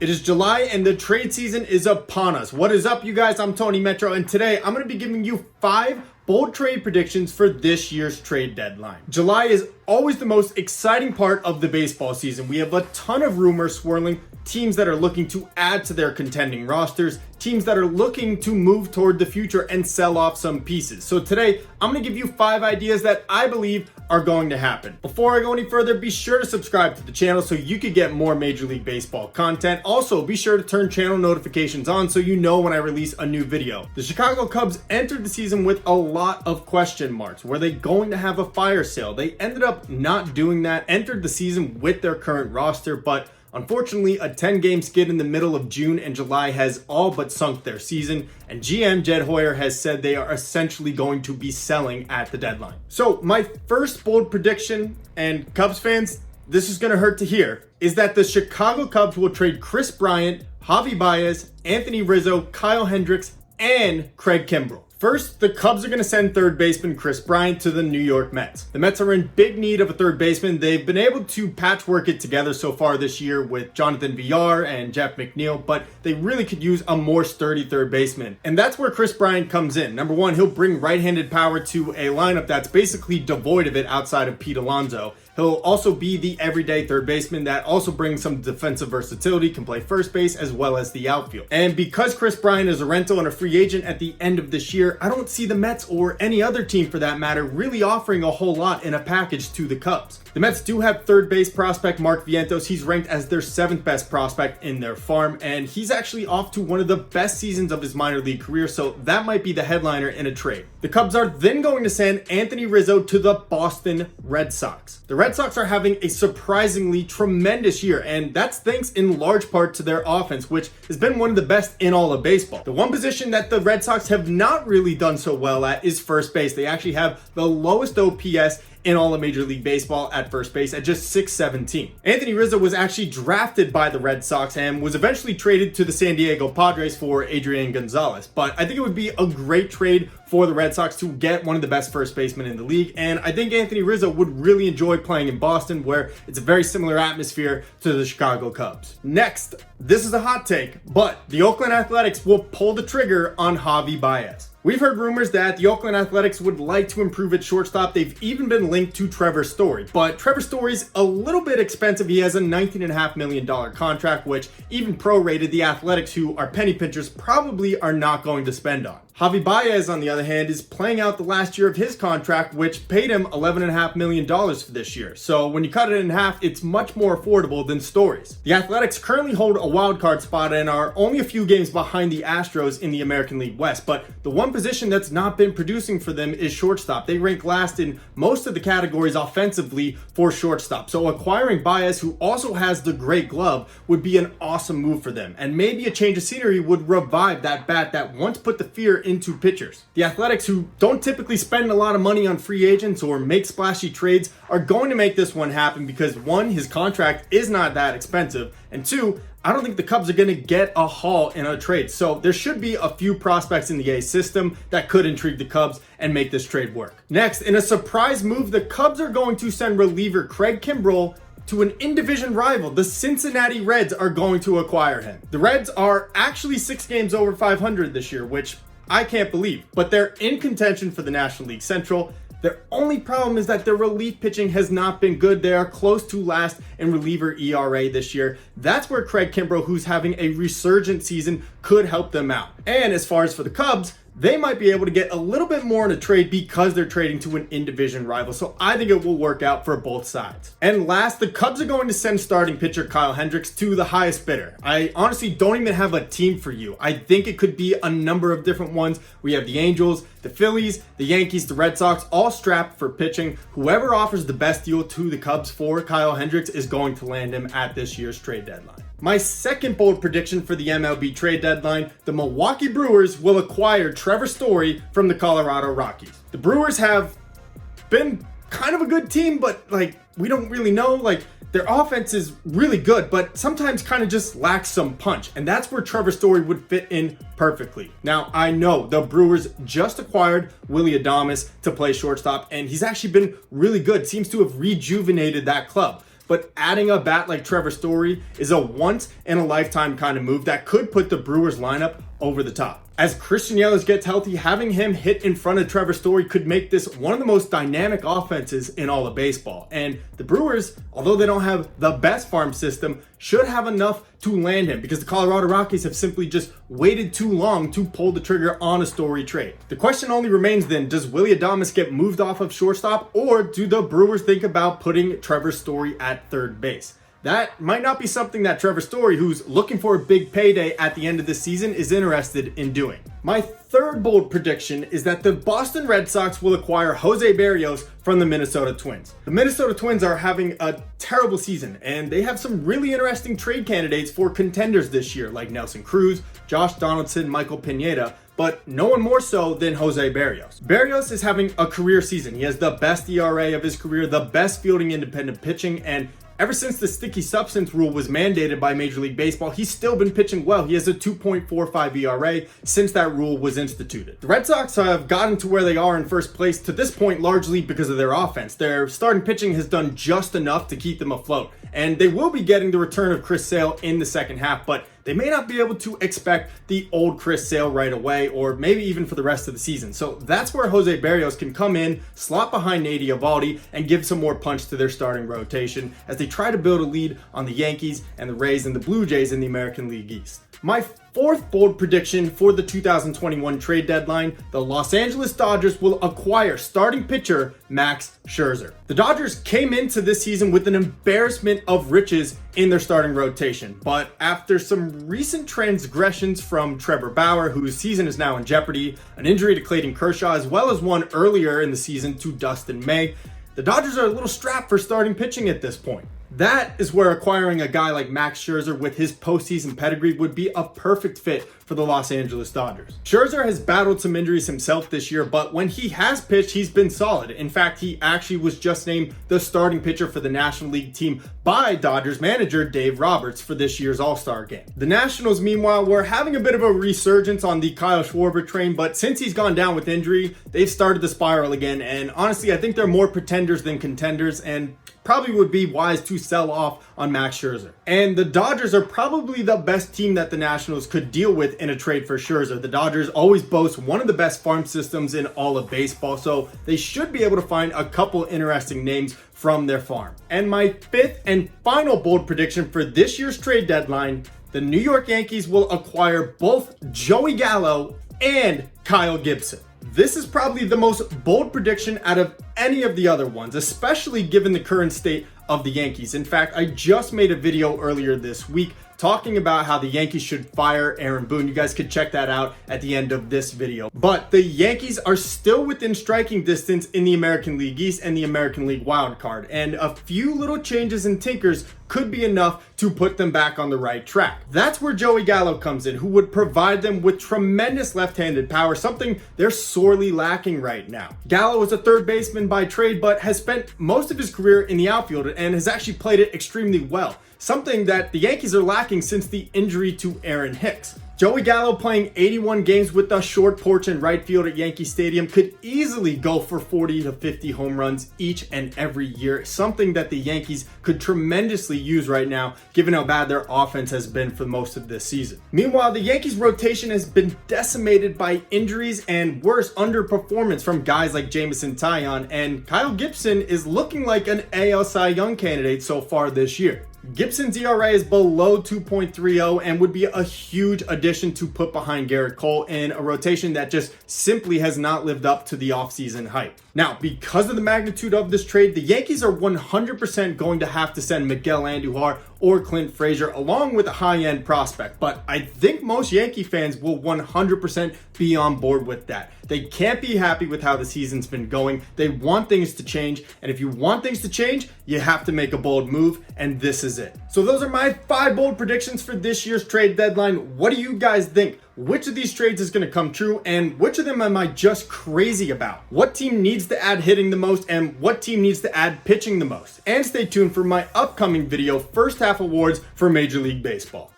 It is July and the trade season is upon us. What is up, you guys? I'm Tony Metro, and today I'm going to be giving you 5 bold trade predictions for this year's trade deadline. July is always the most exciting part of the baseball season. We have a ton of rumors swirling, teams that are looking to add to their contending rosters, teams that are looking to move toward the future and sell off some pieces. So today, I'm going to give you 5 ideas that I believe are going to happen. Before I go any further, be sure to subscribe to the channel so you can get more Major League Baseball content. Also, be sure to turn channel notifications on so you know when I release a new video. The Chicago Cubs entered the season with a lot of question marks. Were they going to have a fire sale? They ended up not doing that, entered the season with their current roster, but unfortunately, a 10-game skid in the middle of June and July has all but sunk their season, and GM Jed Hoyer has said they are essentially going to be selling at the deadline. So my first bold prediction, and Cubs fans, this is going to hurt to hear, is that the Chicago Cubs will trade Kris Bryant, Javier Baez, Anthony Rizzo, Kyle Hendricks, and Craig Kimbrel. First, the Cubs are going to send third baseman Kris Bryant to the New York Mets. The Mets are in big need of a third baseman. They've been able to patchwork it together so far this year with Jonathan Villar and Jeff McNeil, but they really could use a more sturdy third baseman. And that's where Kris Bryant comes in. Number one, he'll bring right-handed power to a lineup that's basically devoid of it outside of Pete Alonso. He'll also be the everyday third baseman that also brings some defensive versatility, can play first base as well as the outfield. And because Kris Bryant is a rental and a free agent at the end of this year, I don't see the Mets or any other team for that matter really offering a whole lot in a package to the Cubs. The Mets do have third base prospect Mark Vientos. He's ranked as their 7th best prospect in their farm, and he's actually off to one of the best seasons of his minor league career, so that might be the headliner in a trade. The Cubs are then going to send Anthony Rizzo to the Boston Red Sox. The Red Sox are having a surprisingly tremendous year, and that's thanks in large part to their offense, which has been one of the best in all of baseball. The one position that the Red Sox have not really done so well at is first base. They actually have the lowest OPS in all of Major League Baseball at first base at just .617. Anthony Rizzo was actually drafted by the Red Sox and was eventually traded to the San Diego Padres for Adrian Gonzalez. But I think it would be a great trade for the Red Sox to get one of the best first basemen in the league, and I think Anthony Rizzo would really enjoy playing in Boston, where it's a very similar atmosphere to the Chicago Cubs. Next, this is a hot take, but the Oakland Athletics will pull the trigger on Javier Baez. We've heard rumors that the Oakland Athletics would like to improve at shortstop. They've even been linked to Trevor Story, but Trevor Story's a little bit expensive. He has a $19.5 million contract, which even prorated, the Athletics, who are penny pinchers, probably are not going to spend on. Javier Baez, on the other hand, is playing out the last year of his contract, which paid him $11.5 million for this year. So when you cut it in half, it's much more affordable than Story's. The Athletics currently hold a wild card spot and are only a few games behind the Astros in the American League West, but the one position that's not been producing for them is shortstop. They rank last in most of the categories offensively for shortstop. So acquiring Baez, who also has the great glove, would be an awesome move for them. And maybe a change of scenery would revive that bat that once put the fear into pitchers. The Athletics, who don't typically spend a lot of money on free agents or make splashy trades, are going to make this one happen because 1, his contract is not that expensive, and 2, I don't think the Cubs are going to get a haul in a trade. So there should be a few prospects in the A system that could intrigue the Cubs and make this trade work. Next, in a surprise move, the Cubs are going to send reliever Craig Kimbrel to an in-division rival. The Cincinnati Reds are going to acquire him. The Reds are actually 6 games over 500 this year, which I can't believe, but they're in contention for the National League Central. Their only problem is that their relief pitching has not been good. They are close to last in reliever ERA this year. That's where Craig Kimbrel, who's having a resurgent season, could help them out. And as far as for the Cubs, they might be able to get a little bit more in a trade because they're trading to an in-division rival. So I think it will work out for both sides. And last, the Cubs are going to send starting pitcher Kyle Hendricks to the highest bidder. I honestly don't even have a team for you. I think it could be a number of different ones. We have the Angels, the Phillies, the Yankees, the Red Sox, all strapped for pitching. Whoever offers the best deal to the Cubs for Kyle Hendricks is going to land him at this year's trade deadline. My second bold prediction for the MLB Trade Deadline, the Milwaukee Brewers will acquire Trevor Story from the Colorado Rockies. The Brewers have been kind of a good team, but we don't really know. Their offense is really good, but sometimes kind of just lacks some punch. And that's where Trevor Story would fit in perfectly. Now, I know the Brewers just acquired Willy Adames to play shortstop, and he's actually been really good. Seems to have rejuvenated that club. but adding a bat like Trevor Story is a once-in-a-lifetime kind of move that could put the Brewers lineup over the top. As Christian Yelich gets healthy, having him hit in front of Trevor Story could make this one of the most dynamic offenses in all of baseball. And the Brewers, although they don't have the best farm system, should have enough to land him because the Colorado Rockies have simply just waited too long to pull the trigger on a Story trade. The question only remains then, does Willy Adames get moved off of shortstop, or do the Brewers think about putting Trevor Story at third base? That might not be something that Trevor Story, who's looking for a big payday at the end of the season, is interested in doing. My third bold prediction is that the Boston Red Sox will acquire Jose Berrios from the Minnesota Twins. The Minnesota Twins are having a terrible season, and they have some really interesting trade candidates for contenders this year, like Nelson Cruz, Josh Donaldson, Michael Pineda, but no one more so than Jose Berrios. Berrios is having a career season. He has the best ERA of his career, the best fielding independent pitching, and ever since the sticky substance rule was mandated by Major League Baseball, he's still been pitching well. He has a 2.45 ERA since that rule was instituted. The Red Sox have gotten to where they are in first place to this point largely because of their offense. Their starting pitching has done just enough to keep them afloat, and they will be getting the return of Chris Sale in the second half, but they may not be able to expect the old Chris Sale right away, or maybe even for the rest of the season. So that's where Jose Berrios can come in, slot behind Nady Eovaldi, and give some more punch to their starting rotation as they try to build a lead on the Yankees and the Rays and the Blue Jays in the American League East. My fourth bold prediction for the 2021 trade deadline, the Los Angeles Dodgers will acquire starting pitcher Max Scherzer. The Dodgers came into this season with an embarrassment of riches in their starting rotation, but after some recent transgressions from Trevor Bauer, whose season is now in jeopardy, an injury to Clayton Kershaw, as well as one earlier in the season to Dustin May, the Dodgers are a little strapped for starting pitching at this point. That is where acquiring a guy like Max Scherzer with his postseason pedigree would be a perfect fit for the Los Angeles Dodgers. Scherzer has battled some injuries himself this year, but when he has pitched, he's been solid. In fact, he actually was just named the starting pitcher for the National League team by Dodgers manager Dave Roberts for this year's All-Star game. The Nationals, meanwhile, were having a bit of a resurgence on the Kyle Schwarber train, but since he's gone down with injury, they've started to spiral again, and honestly, I think they're more pretenders than contenders, and probably would be wise to sell off on Max Scherzer. And the Dodgers are probably the best team that the Nationals could deal with in a trade for Scherzer. The Dodgers always boast one of the best farm systems in all of baseball, so they should be able to find a couple interesting names from their farm. And my fifth and final bold prediction for this year's trade deadline, the New York Yankees will acquire both Joey Gallo and Kyle Gibson. This is probably the most bold prediction out of any of the other ones, especially given the current state of the Yankees. In fact, I just made a video earlier this week talking about how the Yankees should fire Aaron Boone. You guys could check that out at the end of this video. But the Yankees are still within striking distance in the American League East and the American League wild card, and a few little changes and tinkers could be enough to put them back on the right track. That's where Joey Gallo comes in, who would provide them with tremendous left-handed power, something they're sorely lacking right now. Gallo is a third baseman by trade, but has spent most of his career in the outfield and has actually played it extremely well, something that the Yankees are lacking since the injury to Aaron Hicks. Joey Gallo, playing 81 games with the short porch in right field at Yankee Stadium, could easily go for 40 to 50 home runs each and every year, something that the Yankees could tremendously use right now, given how bad their offense has been for most of this season. Meanwhile, the Yankees' rotation has been decimated by injuries and worse, underperformance from guys like Jameson Taillon, and Kyle Gibson is looking like an AL Cy Young candidate so far this year. Gibson's ERA is below 2.30 and would be a huge addition to put behind Garrett Cole in a rotation that just simply has not lived up to the offseason hype. Now, because of the magnitude of this trade, the Yankees are 100% going to have to send Miguel Andujar or Clint Frazier along with a high-end prospect, but I think most Yankee fans will 100% be on board with that. They can't be happy with how the season's been going. They want things to change, and if you want things to change, you have to make a bold move, and this is it. So those are my 5 bold predictions for this year's trade deadline. What do you guys think? Which of these trades is going to come true, and which of them am I just crazy about? What team needs to add hitting the most, and what team needs to add pitching the most? And stay tuned for my upcoming video, First Half Awards for Major League Baseball.